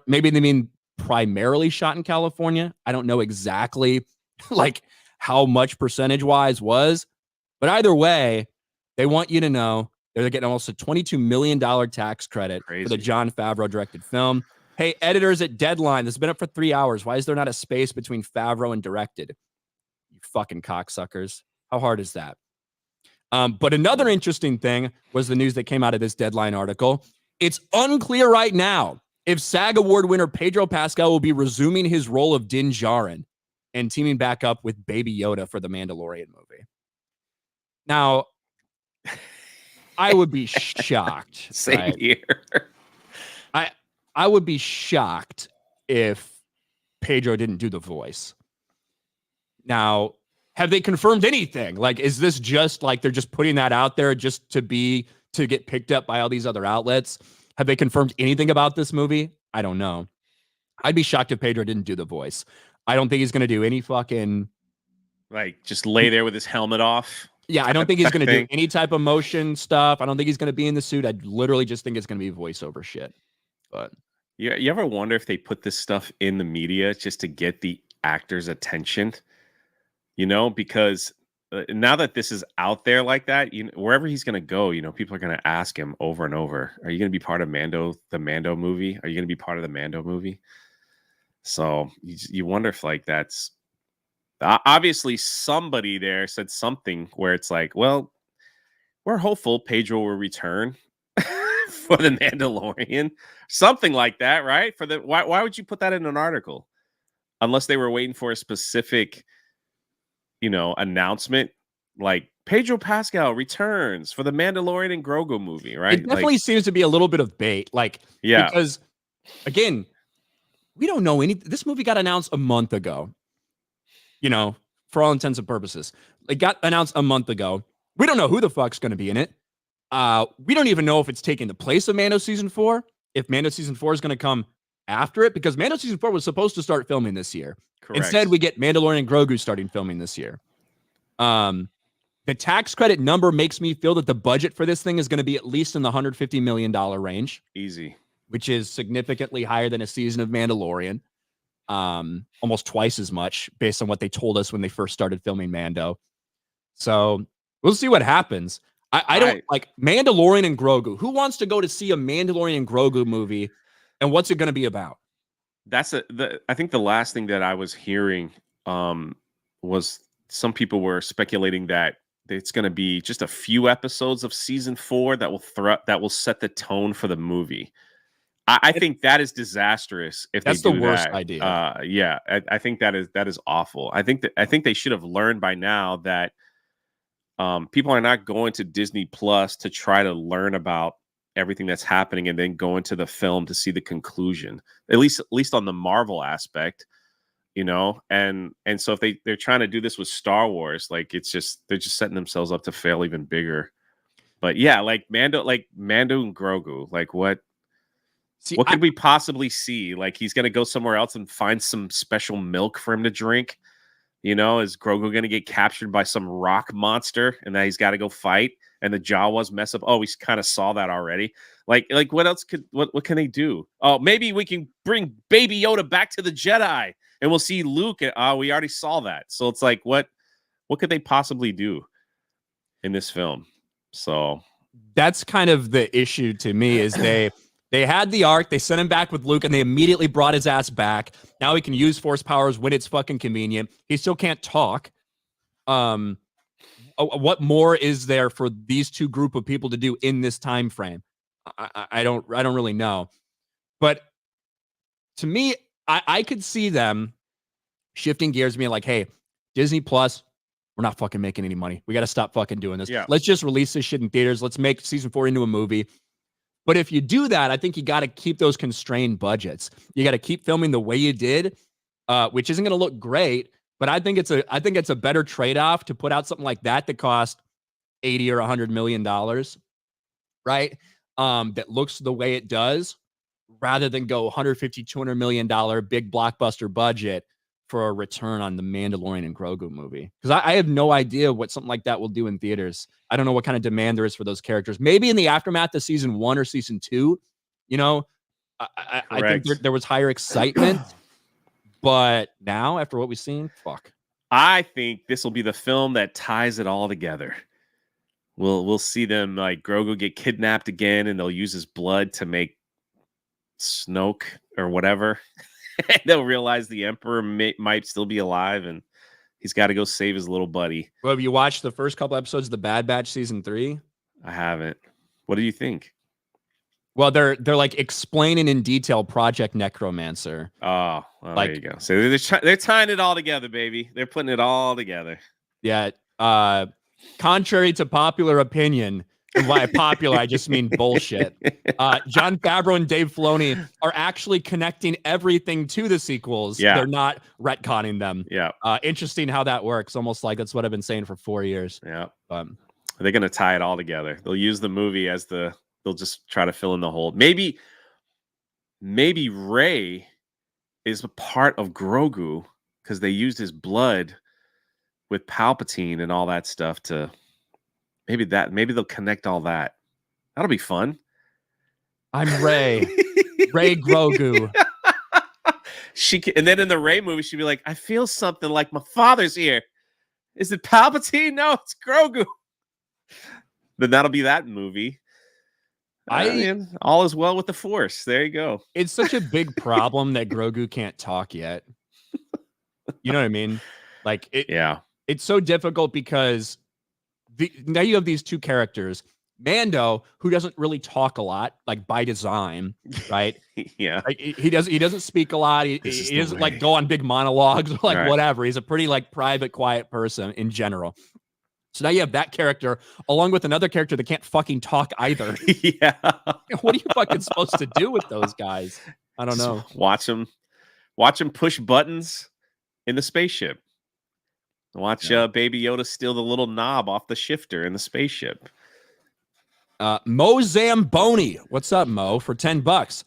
maybe they mean primarily shot in California. I don't know exactly like how much percentage wise was, but either way, they want you to know they're getting almost a $22 million tax credit for the Jon Favreau directed film. Hey, editors at Deadline, this has been up for 3 hours. Why is there not a space between Favreau and directed? You fucking cocksuckers. How hard is that? But another interesting thing was the news that came out of this Deadline article. It's unclear right now if SAG Award winner Pedro Pascal will be resuming his role of Din Djarin and teaming back up with Baby Yoda for the Mandalorian movie. Now, I would be shocked. Same here. I would be shocked if Pedro didn't do the voice. Now, have they confirmed anything? Like, is this just like they're just putting that out there just to get picked up by all these other outlets? Have they confirmed anything about this movie? I don't know. I'd be shocked if Pedro didn't do the voice. I don't think he's going to do any fucking... Like, just lay there with his helmet off? Yeah, I don't think he's going to do any type of motion stuff. I don't think he's going to be in the suit. I literally just think it's going to be voiceover shit. But you ever wonder if they put this stuff in the media just to get the actors' attention? You know, because now that this is out there like that, wherever he's going to go, people are going to ask him over and over, are you going to be part of the Mando movie? Are you going to be part of the Mando movie? So you wonder if like that's obviously somebody there said something where it's like, well, we're hopeful Pedro will return for the Mandalorian, something like that, right? Why would you put that in an article unless they were waiting for a specific announcement, like Pedro Pascal returns for the Mandalorian and Grogu movie, right? It definitely seems to be a little bit of bait. Like, yeah, because again, we don't know this movie got announced a month ago, for all intents and purposes. It got announced a month ago. We don't know who the fuck's going to be in it. We don't even know if it's taking the place of Mando season 4, if Mando season 4 is going to come after it, because Mando season 4 was supposed to start filming this year. Correct. Instead, we get Mandalorian and Grogu starting filming this year. The tax credit number makes me feel that the budget for this thing is going to be at least in the $150 million range. Easy. Which is significantly higher than a season of Mandalorian. Almost twice as much based on what they told us when they first started filming Mando. So we'll see what happens. I don't like Mandalorian and Grogu. Who wants to go to see a Mandalorian and Grogu movie? And what's it going to be about? I think the last thing that I was hearing was some people were speculating that it's going to be just a few episodes of season 4 that will set the tone for the movie. I think that is disastrous. If that's the worst idea. Yeah, I think that is awful. I think they should have learned by now that people are not going to Disney Plus to try to learn about everything that's happening and then go into the film to see the conclusion. At least on the Marvel aspect, and so if they're trying to do this with Star Wars, like they're just setting themselves up to fail even bigger. But yeah, like Mando and Grogu, like what could we possibly see? Like he's gonna go somewhere else and find some special milk for him to drink. Is Grogu gonna get captured by some rock monster and that he's got to go fight? And the Jawas mess up. Oh, we kind of saw that already. Like what else what can they do? Oh, maybe we can bring Baby Yoda back to the Jedi and we'll see Luke. Oh, we already saw that. So it's like what could they possibly do in this film? So that's kind of the issue to me is they had the arc, they sent him back with Luke, and they immediately brought his ass back. Now he can use force powers when it's fucking convenient. He still can't talk. What more is there for these two group of people to do in this time frame? I don't really know. But to me, I could see them shifting gears, being like, hey, Disney Plus, we're not fucking making any money. We got to stop fucking doing this. Yeah. Let's just release this shit in theaters. Let's make season 4 into a movie. But if you do that, I think you got to keep those constrained budgets. You got to keep filming the way you did, which isn't going to look great. But I think it's a better trade-off to put out something like that cost $80 or $100 million, right? That looks the way it does, rather than go $150, $200 million big blockbuster budget for a return on the Mandalorian and Grogu movie. Because I have no idea what something like that will do in theaters. I don't know what kind of demand there is for those characters. Maybe in the aftermath of season 1 or season 2, I think there was higher excitement. But now, after what we've seen, fuck. I think this will be the film that ties it all together. We'll see them, like Grogu get kidnapped again, and they'll use his blood to make Snoke or whatever. They'll realize the Emperor might still be alive, and he's got to go save his little buddy. Well, have you watched the first couple episodes of The Bad Batch season 3? I haven't. What do you think? Well, they're like explaining in detail Project Necromancer. Oh, well, there you go. So they're tying it all together, baby. They're putting it all together. Yeah. Contrary to popular opinion, and by popular I just mean bullshit. Jon Favreau and Dave Filoni are actually connecting everything to the sequels. Yeah. They're not retconning them. Yeah. Interesting how that works. Almost like that's what I've been saying for 4 years. Yeah. They're gonna tie it all together. They'll use the movie as they'll just try to fill in the hole. Maybe Rey is a part of Grogu because they used his blood with Palpatine and all that stuff to maybe they'll connect all that. That'll be fun. I'm Rey. Rey Grogu. And then in the Rey movie, she'd be like, I feel something like my father's here. Is it Palpatine? No, it's Grogu. Then that'll be that movie. All is well with the Force. There you go. It's such a big problem that Grogu can't talk yet. You know what I mean? Like it's so difficult because now you have these two characters. Mando, who doesn't really talk a lot, like by design, right? Yeah. Like he doesn't speak a lot. He doesn't like go on big monologues or like whatever. He's a pretty like private, quiet person in general. So now you have that character along with another character that can't fucking talk either. Yeah. What are you fucking supposed to do with those guys? I don't know. Watch them push buttons in the spaceship. Watch Baby Yoda steal the little knob off the shifter in the spaceship. Mo Zamboni. What's up, Mo? For $10.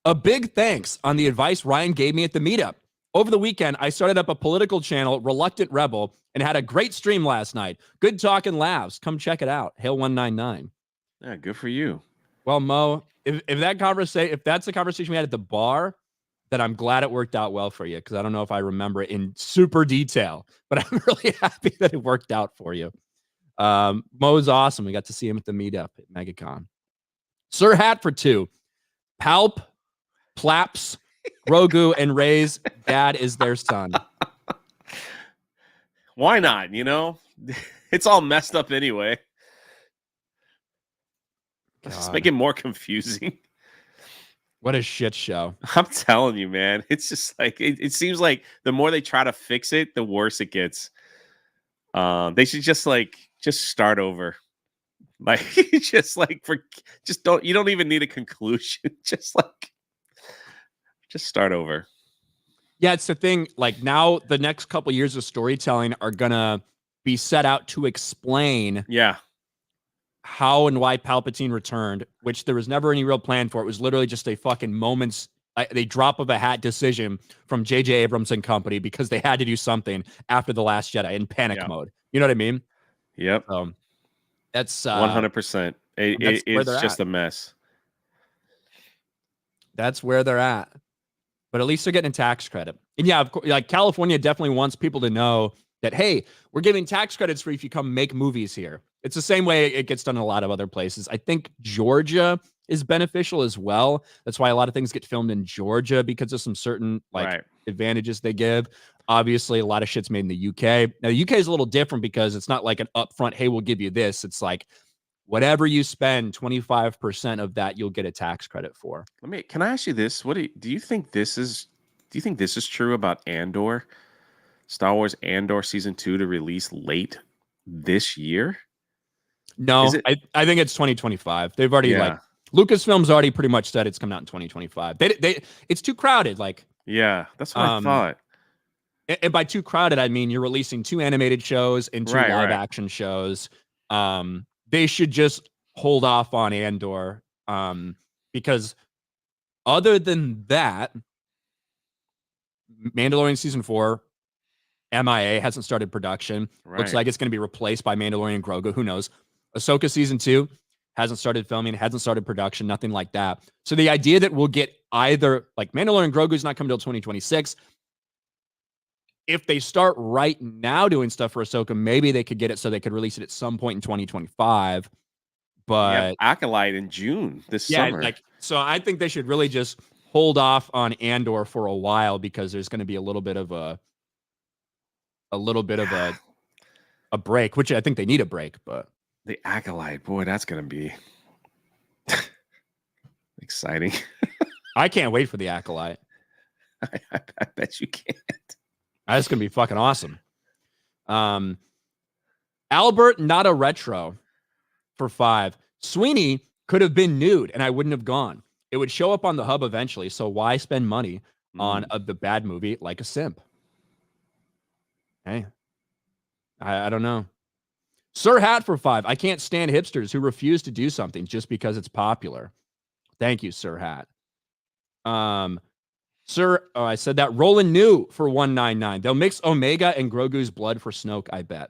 A big thanks on the advice Ryan gave me at the meetup. Over the weekend, I started up a political channel, Reluctant Rebel, and had a great stream last night. Good talk and laughs. Come check it out. Hail 199. Yeah, good for you. Well, Mo, if that's the conversation we had at the bar, then I'm glad it worked out well for you, because I don't know if I remember it in super detail, but I'm really happy that it worked out for you. Mo's awesome. We got to see him at the meetup at MegaCon. Sir Hat for 2. Palp, Plaps, Grogu, and Rey's dad is their son. Why not? It's all messed up anyway. Let's make it more confusing. What a shit show. I'm telling you, man. It's just like it seems like the more they try to fix it, the worse it gets. They should just start over. Like you don't even need a conclusion. Just start over. Yeah, it's the thing. Like now, the next couple years of storytelling are gonna be set out to explain how and why Palpatine returned, which there was never any real plan for. It was literally just a fucking a drop of a hat decision from J.J. Abrams and company because they had to do something after The Last Jedi in panic mode. You know what I mean? Yep. That's 100%. It's just a mess. That's where they're at. But at least they're getting a tax credit. And yeah, of course, like California definitely wants people to know that, hey, we're giving tax credits for if you come make movies here. It's the same way it gets done in a lot of other places. I think Georgia is beneficial as well. That's why a lot of things get filmed in Georgia because of some certain advantages they give. Obviously, a lot of shit's made in the UK. Now, the UK is a little different because it's not like an upfront, hey, we'll give you this. It's like whatever you spend, 25% of that you'll get a tax credit for. Can I ask you this? Do you think this is true about Andor? Star Wars Andor season 2 to release late this year? No, I think it's 2025. They've already Lucasfilm's already pretty much said it's coming out in 2025. It's too crowded. That's what I thought. And by too crowded, I mean you're releasing 2 animated shows and 2 live action shows. They should just hold off on Andor because other than that, Mandalorian season 4, MIA hasn't started production. Looks like it's going to be replaced by Mandalorian Grogu. Who knows? Ahsoka season 2 hasn't started filming, hasn't started production, nothing like that. So the idea that we'll get either like Mandalorian Grogu's not coming till 2026. If they start right now doing stuff for Ahsoka, maybe they could get it so they could release it at some point in 2025. But Acolyte in June this summer. So I think they should really just hold off on Andor for a while because there's going to be a little bit of a break, which I think they need a break. But the Acolyte, boy, that's going to be exciting. I can't wait for the Acolyte. I bet you can't. That's going to be fucking awesome. Albert, not a retro for 5. Sweeney could have been nude and I wouldn't have gone. It would show up on the hub eventually. So why spend money on the bad movie like a simp? Hey, I don't know. Sir Hat for 5. I can't stand hipsters who refuse to do something just because it's popular. Thank you, Sir Hat. I said that. Roland New for 199. They'll mix Omega and Grogu's blood for Snoke, I bet.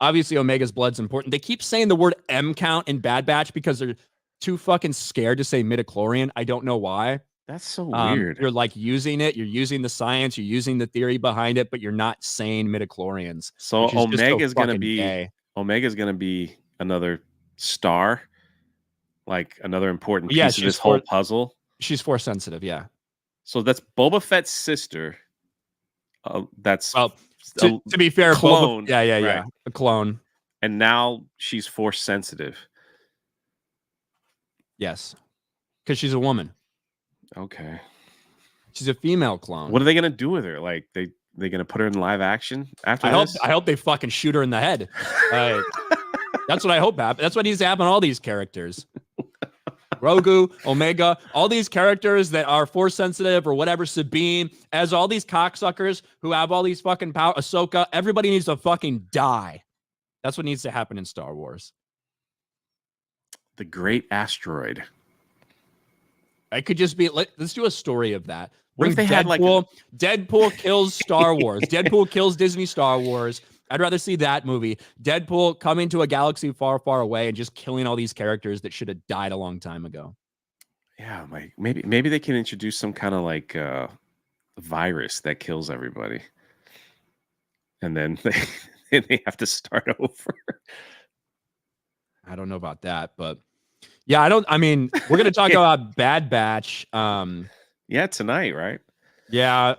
Obviously, Omega's blood's important. They keep saying the word M count in Bad Batch because they're too fucking scared to say midichlorian. I don't know why. That's so weird. You're like using it. You're using the science. You're using the theory behind it, but you're not saying midichlorians. So Omega's going to be another star, like another important piece of this whole puzzle. She's force sensitive, yeah. So that's Boba Fett's sister. That's to be fair, clone. Yeah, a clone. And now she's force sensitive. Yes, because she's a woman. Okay. She's a female clone. What are they gonna do with her? Like they gonna put her in live action after this? I hope they fucking shoot her in the head. That's what I hope happens. That's what needs to happen to all these characters. Grogu, Omega, all these characters that are force sensitive or whatever, Sabine, as all these cocksuckers who have all these fucking power, Ahsoka, everybody needs to fucking die. That's what needs to happen in Star Wars. The Great Asteroid. I could just be, let's do a story of that. What if they had Deadpool kills Star Wars. Deadpool kills Disney Star Wars. I'd rather see that movie. Deadpool coming to a galaxy far, far away and just killing all these characters that should have died a long time ago. Yeah, like maybe they can introduce some kind of like virus that kills everybody, and then they have to start over. I don't know about that, but yeah, I mean, we're gonna talk about Bad Batch. Yeah, tonight, right? Yeah,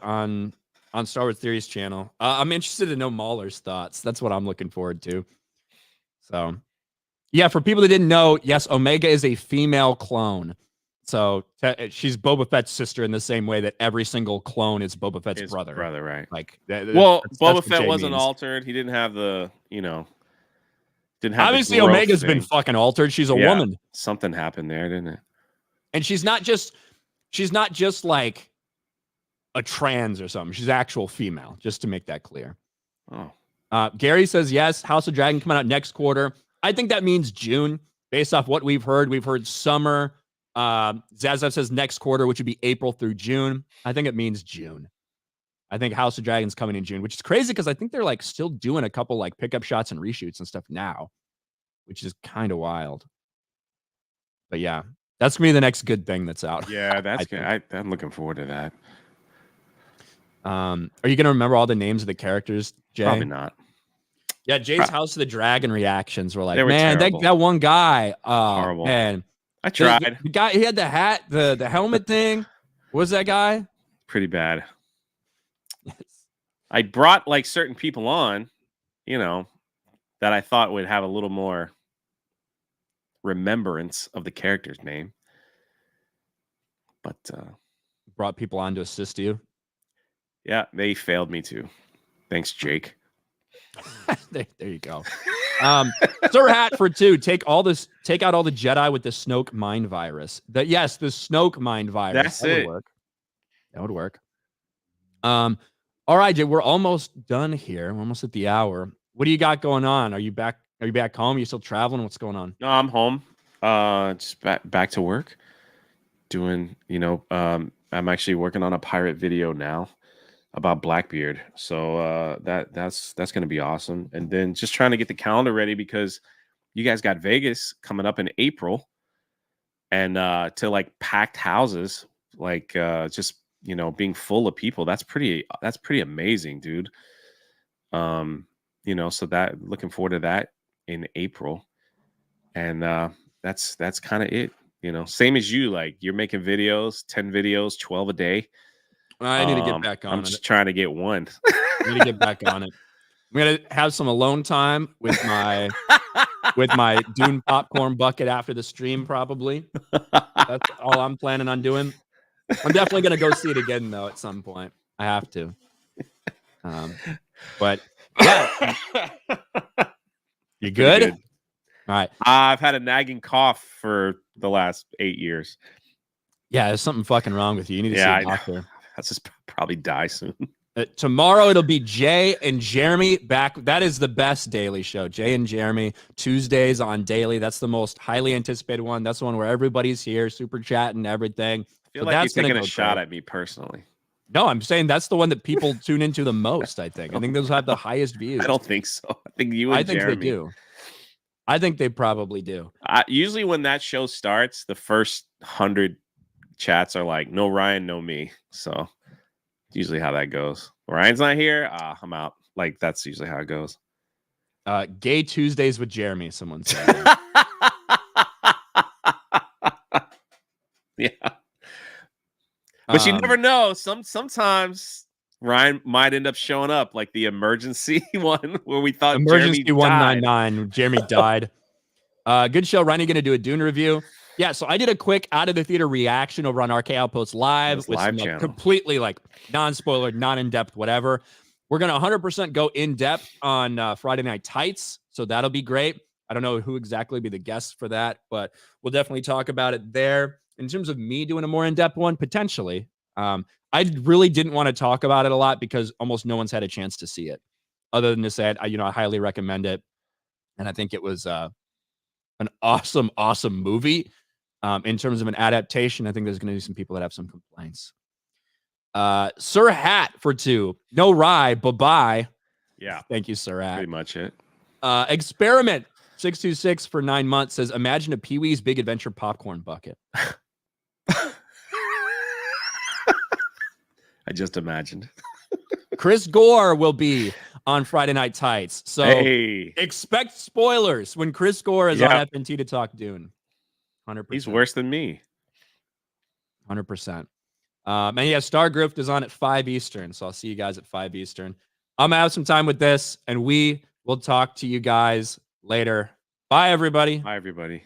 on Star Wars Theories channel. I'm interested to know Mahler's thoughts. That's what I'm looking forward to. So, yeah, for people that didn't know, yes, Omega is a female clone. So she's Boba Fett's sister in the same way that every single clone is Boba Fett's brother. Right? Like, Boba Fett wasn't altered. He didn't have the Didn't have Obviously, the growth Omega's been thing. fucking altered. She's a woman. Something happened there, didn't it? And she's not just like a trans or something. She's actual female, just to make that clear. Oh. Gary says, yes, House of Dragon coming out next quarter. I think that means June, based off what we've heard. We've heard summer. Zazav says next quarter, which would be April through June. I think it means June. I think House of Dragon's coming in June, which is crazy because I think they're like still doing a couple like pickup shots and reshoots and stuff now, which is kind of wild. But yeah, that's gonna be the next good thing that's out. Yeah, that's good. I'm looking forward to that. Are you gonna remember all the names of the characters, Jay? Probably not. Yeah, Jay's House of the Dragon reactions were like, They were man, that one guy, horrible. Man, I tried. The guy, he had the hat, the helmet thing. What was that guy? Pretty bad. I brought like certain people on, that I thought would have a little more remembrance of the character's name. But brought people on to assist you. Yeah, they failed me too. Thanks, Jake. There you go. Sir Hat for 2. Take out all the Jedi with the Snoke mind virus. The Snoke mind virus. That's it. That would work. All right, Jay, we're almost done here. We're almost at the hour. What do you got going on? Are you back home? Are you still traveling? What's going on? No, I'm home. Just back to work. Doing, I'm actually working on a pirate video now about Blackbeard. So that's going to be awesome. And then just trying to get the calendar ready because you guys got Vegas coming up in April, and to like packed houses, like just being full of people. That's pretty amazing, dude. So that looking forward to that in April. And that's kind of it. Same as you, like you're making videos, 10 videos, 12 a day. I need to get back on it. I'm just trying to get one. I need to get back on it. I'm going to have some alone time with my Dune popcorn bucket after the stream, probably. That's all I'm planning on doing. I'm definitely going to go see it again, though, at some point. I have to. But, yeah. You good? All right. I've had a nagging cough for the last 8 years. Yeah, there's something fucking wrong with you. You need to see a doctor. I'll just probably die soon. Tomorrow it'll be Jay and Jeremy back. That is the best daily show. Jay and Jeremy, Tuesdays on Daily. That's the most highly anticipated one. That's the one where everybody's here, super chat and everything. I feel like you're taking a shot at me personally. No, I'm saying that's the one that people tune into the most, I think. I think those have the highest views. I don't think so. I think you and Jeremy. They do. I think they probably do. Usually when that show starts, the first 100 chats are like, no Ryan, no me. So usually how that goes. Ryan's not here. I'm out. Like that's usually how it goes. Gay Tuesdays with Jeremy, someone said. Yeah. But you never know. Sometimes Ryan might end up showing up, like the emergency one where we thought emergency Jeremy 199. Jeremy died. Good show. Ryan, you going to do a Dune review? Yeah, so I did a quick out of the theater reaction over on RK Outpost Live with some completely like non-spoiler, non-in-depth, whatever. We're going to 100% go in-depth on Friday Night Tights, so that'll be great. I don't know who exactly will be the guests for that, but we'll definitely talk about it there. In terms of me doing a more in-depth one, potentially. I really didn't want to talk about it a lot because almost no one's had a chance to see it, other than to say I highly recommend it, and I think it was an awesome movie. In terms of an adaptation, I think there's going to be some people that have some complaints. Sir Hat for 2. No Rye, bye-bye. Yeah. Thank you, Sir Hat. Pretty much it. Experiment 626 for 9 months says, imagine a Pee-wee's Big Adventure popcorn bucket. I just imagined. Chris Gore will be on Friday Night Tights. So expect spoilers when Chris Gore is on FNT to talk Dune. 100%. He's worse than me. 100%. And yeah, Stargrift is on at 5 Eastern. So I'll see you guys at 5 Eastern. I'm going to have some time with this, and we will talk to you guys later. Bye, everybody. Bye, everybody.